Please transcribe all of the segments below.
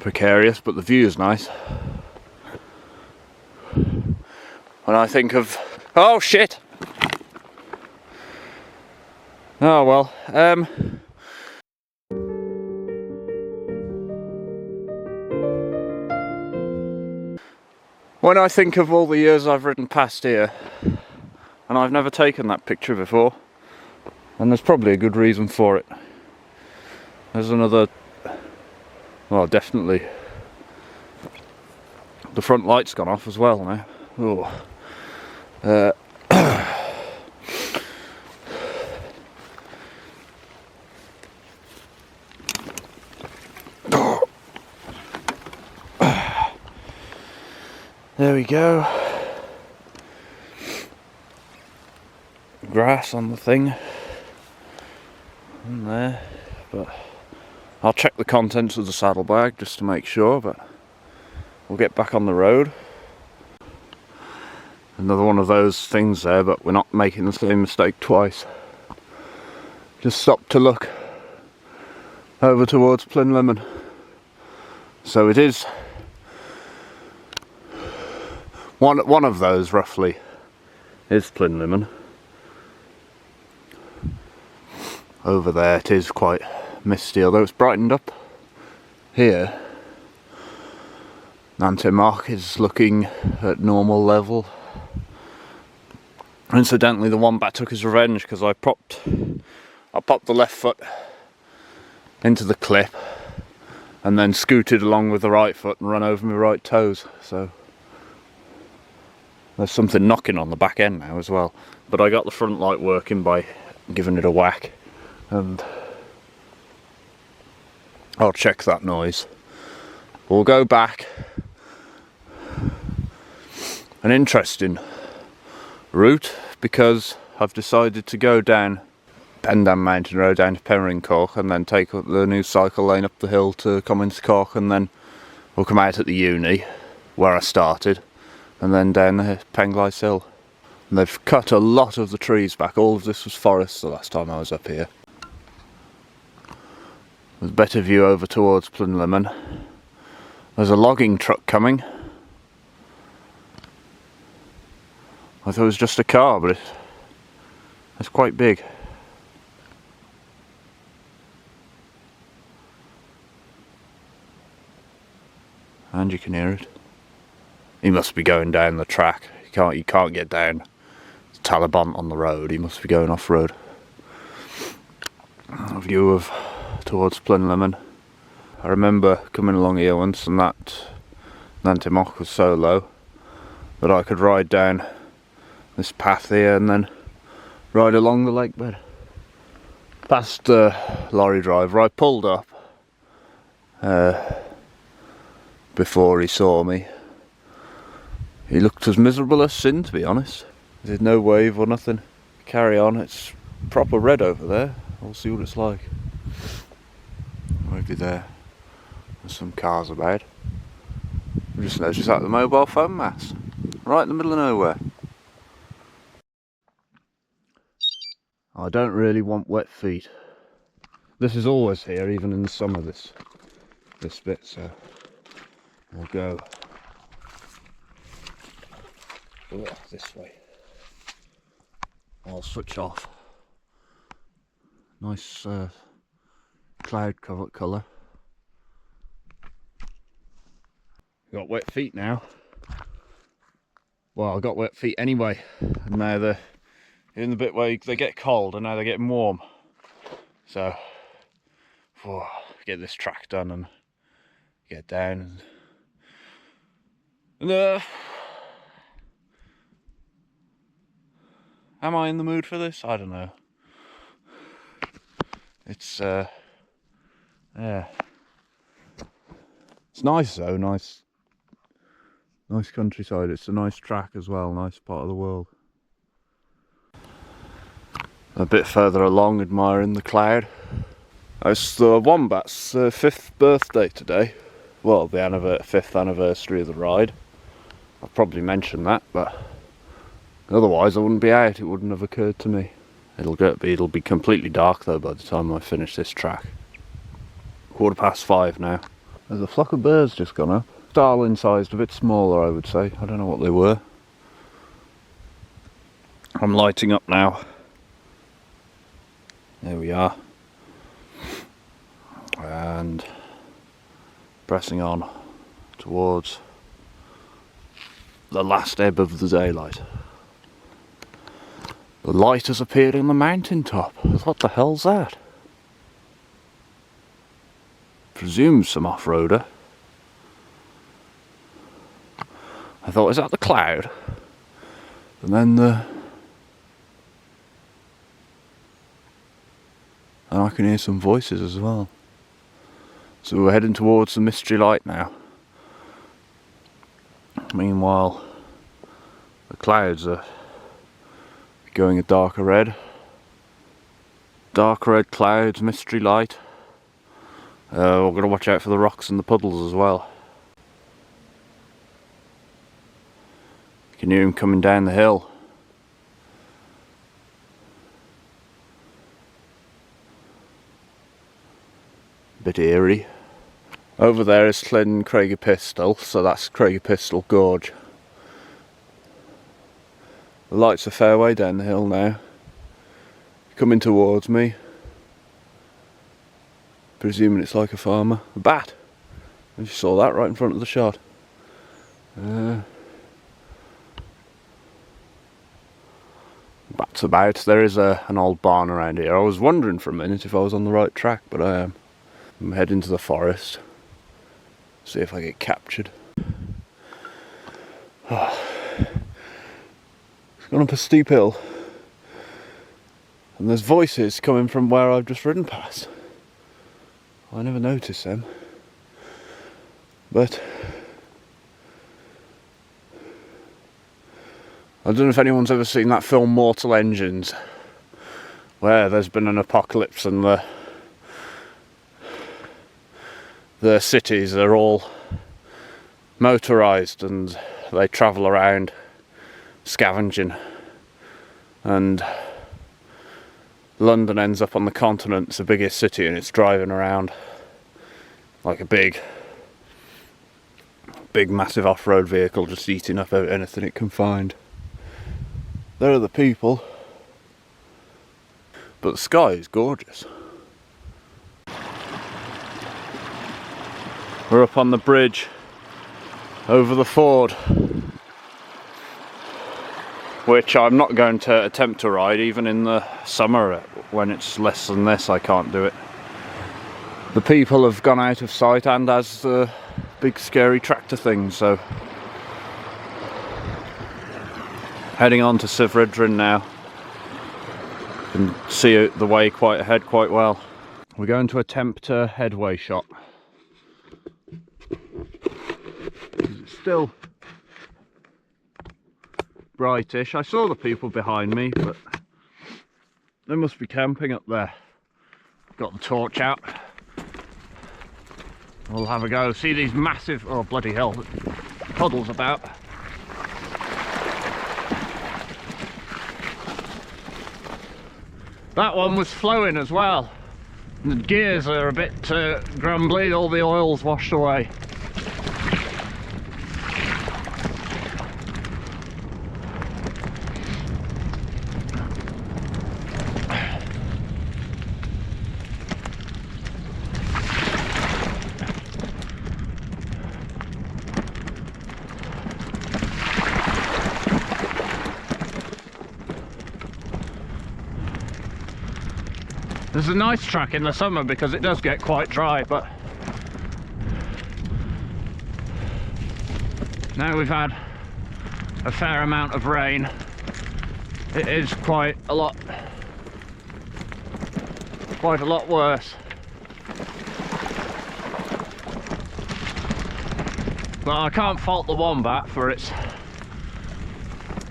precarious, but the view is nice. When I think of... oh shit! Oh well, when I think of all the years I've ridden past here, and I've never taken that picture before, and there's probably a good reason for it. There's another, well, definitely the front light's gone off as well now. Oh. There we go. Grass on the thing. In there. But I'll check the contents of the saddlebag just to make sure, but we'll get back on the road. Another one of those things there, but we're not making the same mistake twice. Just stopped to look over towards Plinlimmon. So it is one of those roughly is Plinlimmon. Over there it is quite misty, although it's brightened up here. Nantemach is looking at normal level. Incidentally, the Wombat took his revenge because I popped the left foot into the clip and then scooted along with the right foot and run over my right toes. So there's something knocking on the back end now as well. But I got the front light working by giving it a whack, and I'll check that noise. We'll go back. An interesting route, because I've decided to go down Penglais Mountain Road down to Cambrian Coch and then take up the new cycle lane up the hill to Commins Coch, and then we'll come out at the uni where I started and then down the Penglais Hill. And they've cut a lot of the trees back. All of this was forest the last time I was up here. There's a better view over towards Plinlimmon. There's a logging truck coming. I thought it was just a car, but it's quite big. And you can hear it. He must be going down the track. You can't get down Taliban on the road. He must be going off road. A view of towards Plinlimmon. I remember coming along here once, and that Nantemach was so low that I could ride down this path here and then ride along the lake bed. Past the lorry driver, I pulled up before he saw me. He looked as miserable as sin, to be honest. There's no wave or nothing. Carry on, it's proper red over there. I'll see what it's like. Maybe there. There's some cars about. I just noticed that the mobile phone mast. Right in the middle of nowhere. I don't really want wet feet. This is always here, even in the summer, this bit, so we'll go this way. I'll switch off. Nice cloud cover colour. Got wet feet now. Well, I got wet feet anyway, and now they're in the bit where they get cold and now they're getting warm. So, get this track done and get down. And am I in the mood for this? I don't know. It's yeah. It's nice though, nice countryside. It's a nice track as well, nice part of the world. A bit further along, admiring the cloud. It's the Wombat's 5th birthday today. Well, the 5th anniversary of the ride. I've probably mentioned that, but otherwise I wouldn't be out. It wouldn't have occurred to me. It'll be completely dark though by the time I finish this track. 5:15 now. There's a flock of birds just gone up. Starling sized, a bit smaller I would say. I don't know what they were. I'm lighting up now. There we are. And pressing on towards the last ebb of the daylight. The light has appeared on the mountain top. What the hell's that? Presume some off-roader. I thought, is that the cloud? And then and I can hear some voices as well. So we're heading towards the mystery light now. Meanwhile, the clouds are going a darker red. Dark red clouds, mystery light. We're going to watch out for the rocks and the puddles as well. You can hear him coming down the hill. Bit eerie. Over there is Llyn Craigiepistil, so that's Craigiepistil Gorge. The light's a fair way down the hill now. Coming towards me. Presuming it's like a farmer. A bat! I just saw that right in front of the shot. Bats about. There is an old barn around here. I was wondering for a minute if I was on the right track, but I am. I'm heading to the forest. See if I get captured. It's gone up a steep hill. And there's voices coming from where I've just ridden past. I never noticed them. But I don't know if anyone's ever seen that film Mortal Engines, where there's been an apocalypse and the cities are all motorised and they travel around scavenging, and London ends up on the continent. It's the biggest city and it's driving around like a big massive off-road vehicle, just eating up anything it can find. There are the people, but the sky is gorgeous. We're up on the bridge over the ford, which I'm not going to attempt to ride. Even in the summer when it's less than this, I can't do it. The people have gone out of sight, and as the big scary tractor thing, so heading on to Sivredrin now. You can see the way quite ahead quite well. We're going to attempt a headway shot. It's still brightish. I saw the people behind me, but they must be camping up there. Got the torch out. We'll have a go. See these massive, oh bloody hell, puddles about. That one was flowing as well. The gears are a bit grumbly, all the oil's washed away. There's a nice track in the summer because it does get quite dry, but now we've had a fair amount of rain, it is quite a lot worse. But I can't fault the Wombat for its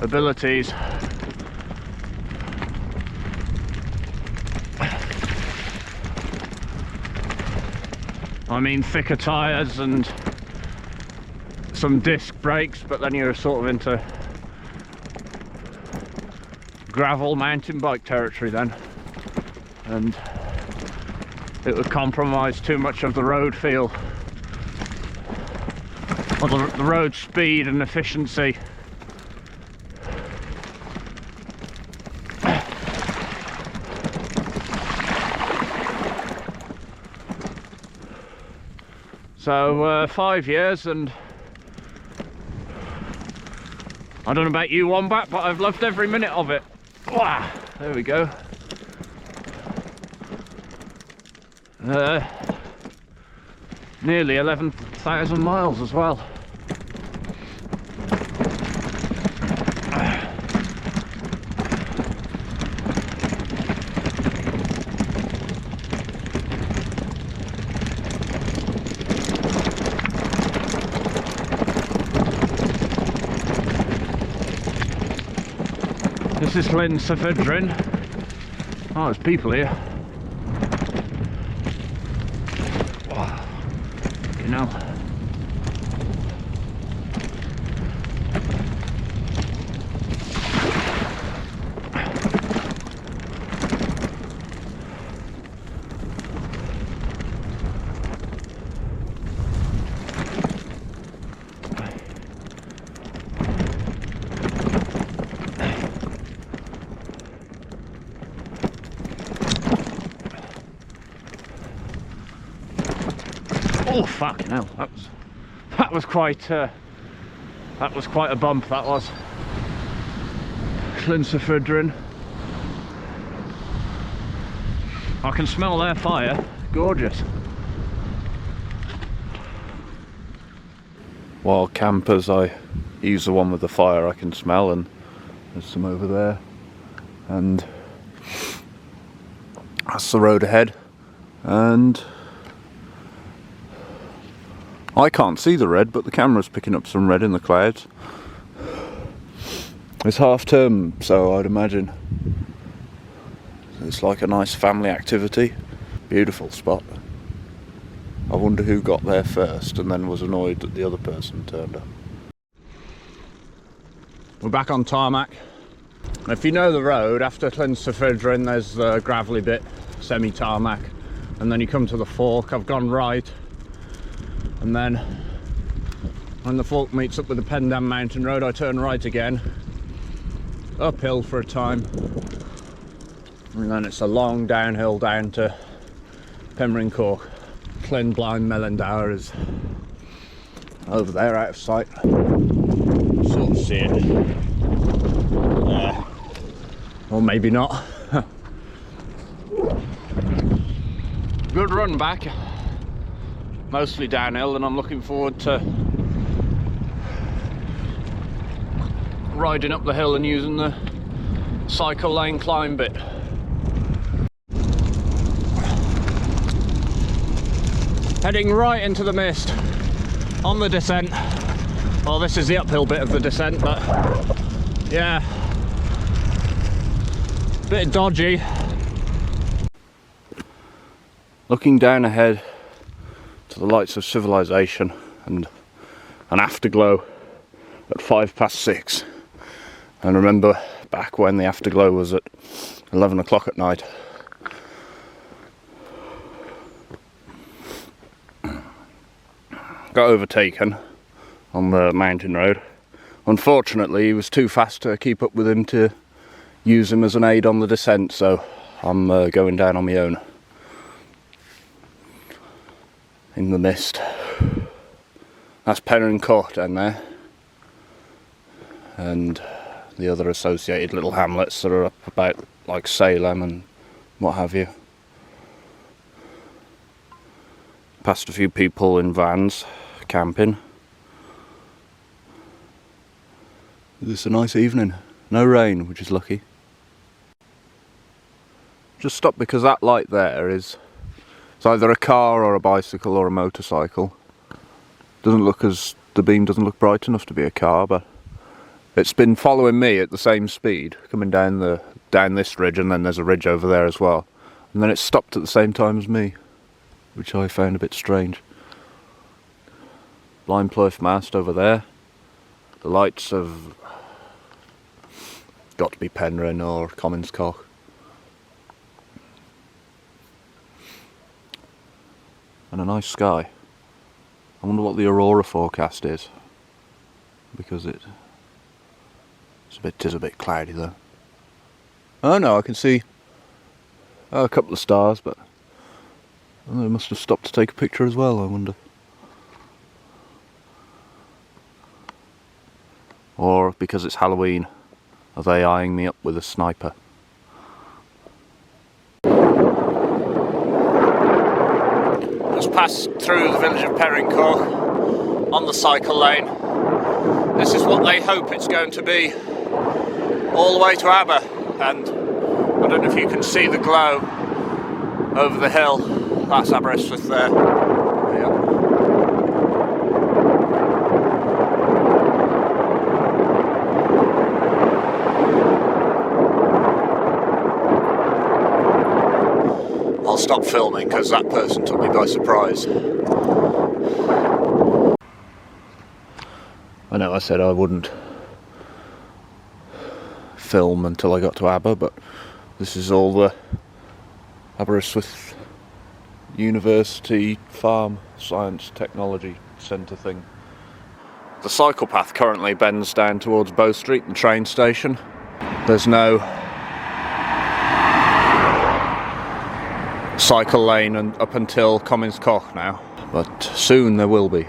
abilities. I mean, thicker tyres and some disc brakes, but then you're sort of into gravel mountain bike territory then, and it would compromise too much of the road feel Well, the road speed and efficiency. So 5 years, and I don't know about you, Wombat, but I've loved every minute of it. Wow, there we go. Nearly 11,000 miles as well. This is Llanysfydryn. Oh, there's people here. Wow. You know. Oh fucking hell! That was quite a bump. That was Llanysfydryn. I can smell their fire. Gorgeous. Wild campers, I use the one with the fire I can smell, and there's some over there, and that's the road ahead, and I can't see the red, but the camera's picking up some red in the clouds. It's half term, so I'd imagine it's like a nice family activity. Beautiful spot. I wonder who got there first and then was annoyed that the other person turned up. We're back on tarmac. If you know the road, after Llanysfydryn there's the gravelly bit, semi-tarmac, and then you come to the fork. I've gone right, and then when the fork meets up with the Penglais Mountain road, I turn right again, uphill for a time, and then it's a long downhill down to Cambrian Coch. Blind Melandower is over there, out of sight. Sort of see it there, or maybe not. Good run back, mostly downhill, and I'm looking forward to riding up the hill and using the cycle lane climb bit. Heading right into the mist on the descent. Well, this is the uphill bit of the descent, but yeah, bit dodgy. Looking down ahead to the lights of civilization and an afterglow at 6:05. And remember back when the afterglow was at 11 o'clock at night. Got overtaken on the mountain road. Unfortunately, he was too fast to keep up with him to use him as an aid on the descent, so I'm going down on my own in the mist. That's Penglais Coch down there, and the other associated little hamlets that are up about, like Salem and what have you. Passed a few people in vans camping. It's a nice evening, no rain, which is lucky. Just stopped because that light there is, it's either a car or a bicycle or a motorcycle. Doesn't look as, the beam doesn't look bright enough to be a car, but it's been following me at the same speed, coming down this ridge, and then there's a ridge over there as well, and then it stopped at the same time as me, which I found a bit strange. Blind Plough mast over there. The lights have got to be Penryn or Commins Coch. And a nice sky. I wonder what the aurora forecast is, because it's a bit cloudy though. Oh no, I can see a couple of stars, but they must have stopped to take a picture as well, I wonder. Or because it's Halloween, are they eyeing me up with a sniper? Just passed through the village of Penglais Hill on the cycle lane. This is what they hope it's going to be all the way to Aber, and I don't know if you can see the glow over the hill. That's Aberystwyth there. Yeah. I'll stop filming because that person took me by surprise. I know I said I wouldn't film until I got to Aber, but this is all the Aberystwyth University Farm Science Technology Centre thing. The cycle path currently bends down towards Bow Street, the train station. There's no cycle lane up until Commins Coch now, but soon there will be.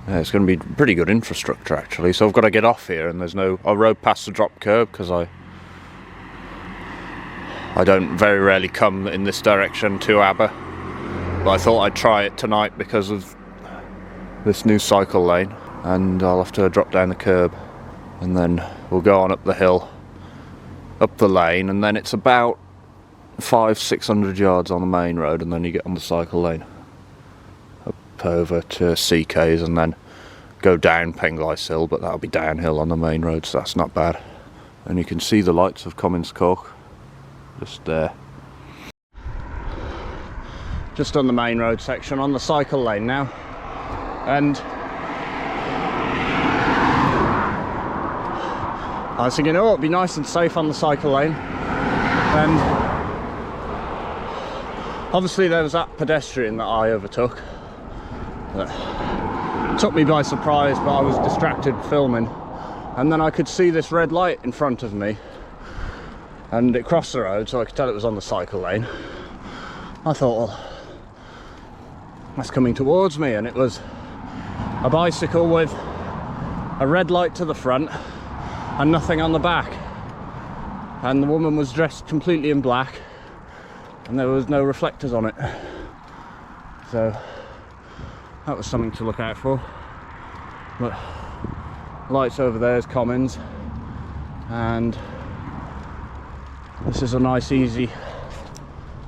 Yeah, it's going to be pretty good infrastructure actually, so I've got to get off here, and I rode past the drop curb because I don't very rarely come in this direction to Aber, but I thought I'd try it tonight because of this new cycle lane, and I'll have to drop down the curb and then we'll go on up the hill, up the lane, and then it's about 500-600 yards on the main road, and then you get on the cycle lane up over to CK's and then go down Penglais Hill, but that'll be downhill on the main road, so that's not bad. And you can see the lights of Commins Coch just there. Just on the main road section, on the cycle lane now, and I was thinking, oh, it'd be nice and safe on the cycle lane, and obviously there was that pedestrian that I overtook that took me by surprise, but I was distracted filming, and then I could see this red light in front of me and it crossed the road, so I could tell it was on the cycle lane. I thought, well, that's coming towards me, and it was a bicycle with a red light to the front and nothing on the back, and the woman was dressed completely in black and there was no reflectors on it, so that was something to look out for. But lights over there is Commins, and this is a nice easy,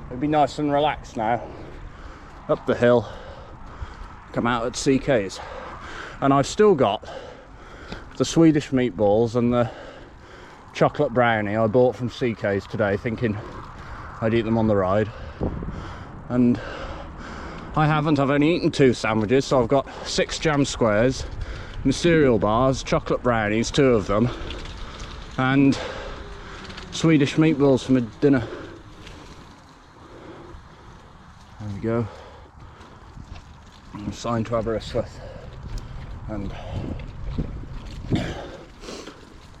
it'd be nice and relaxed now, up the hill, come out at CK's, and I've still got the Swedish meatballs and the chocolate brownie I bought from CK's today, thinking I'd eat them on the ride, and I haven't. I've only eaten 2 sandwiches, so I've got 6 jam squares, my cereal bars, chocolate brownies, 2 of them, and Swedish meatballs for my dinner. There we go. Sign to Aberystwyth, and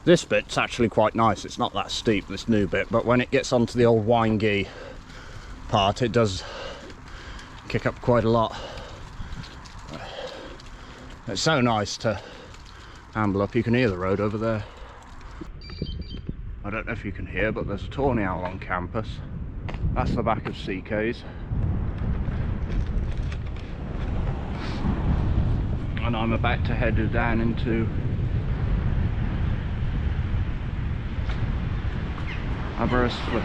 this bit's actually quite nice. It's not that steep, this new bit, but when it gets onto the old Winegee part, it does kick up quite a lot. It's so nice to amble up. You can hear the road over there. I don't know if you can hear, but there's a tawny owl on campus. That's the back of CK's. And I'm about to head down into Aberystwyth.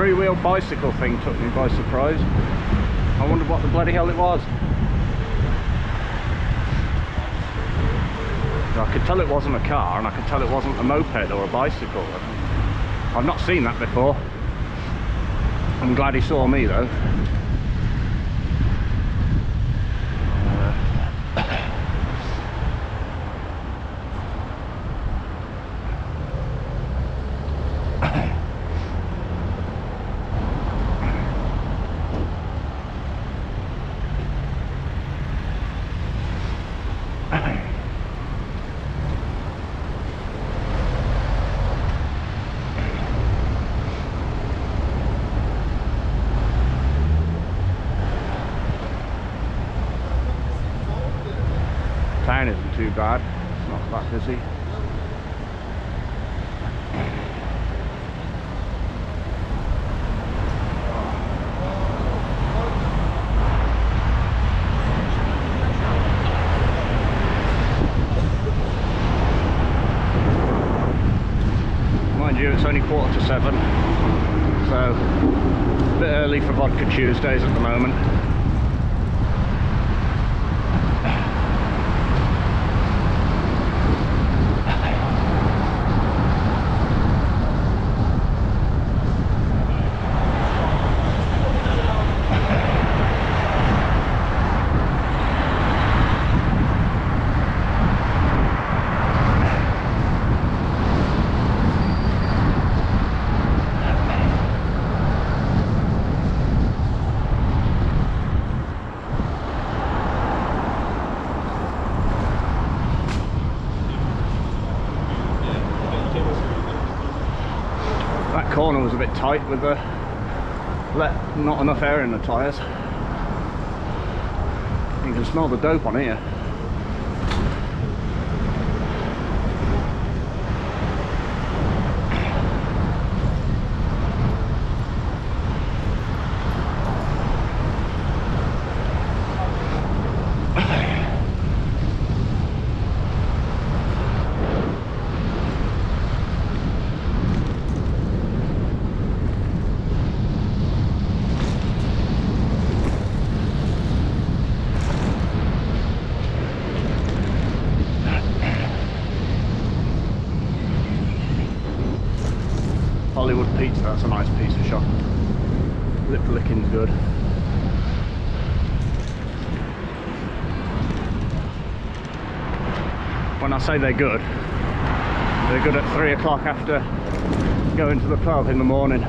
three-wheel bicycle thing took me by surprise. I wondered what the bloody hell it was. I could tell it wasn't a car, and I could tell it wasn't a moped or a bicycle. I've not seen that before. I'm glad he saw me though. Town isn't too bad, it's not that busy. Mind you, it's only 7:15, so a bit early for Vodka Tuesdays at the moment. That corner was a bit tight with the not enough air in the tyres. You can smell the dope on here. Hollywood Pizza, that's a nice pizza shop. Lip licking's good. When I say they're good at 3 o'clock after going to the pub in the morning.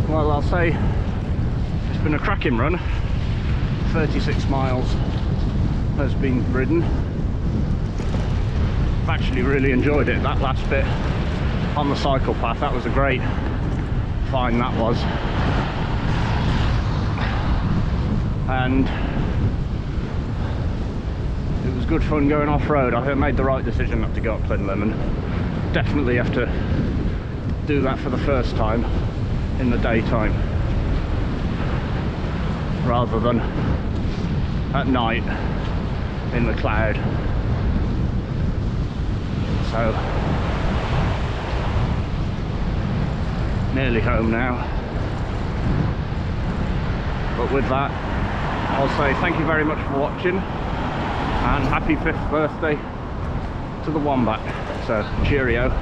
Well, I'll say it's been a cracking run. 36 miles has been ridden. I've actually really enjoyed it. That last bit on the cycle path, that was a great find, that was. And it was good fun going off-road. I made the right decision not to go up Penglais. Definitely have to do that for the first time in the daytime rather than at night in the cloud. So nearly home now, but with that I'll say thank you very much for watching and happy 5th birthday to the Wombat. So cheerio.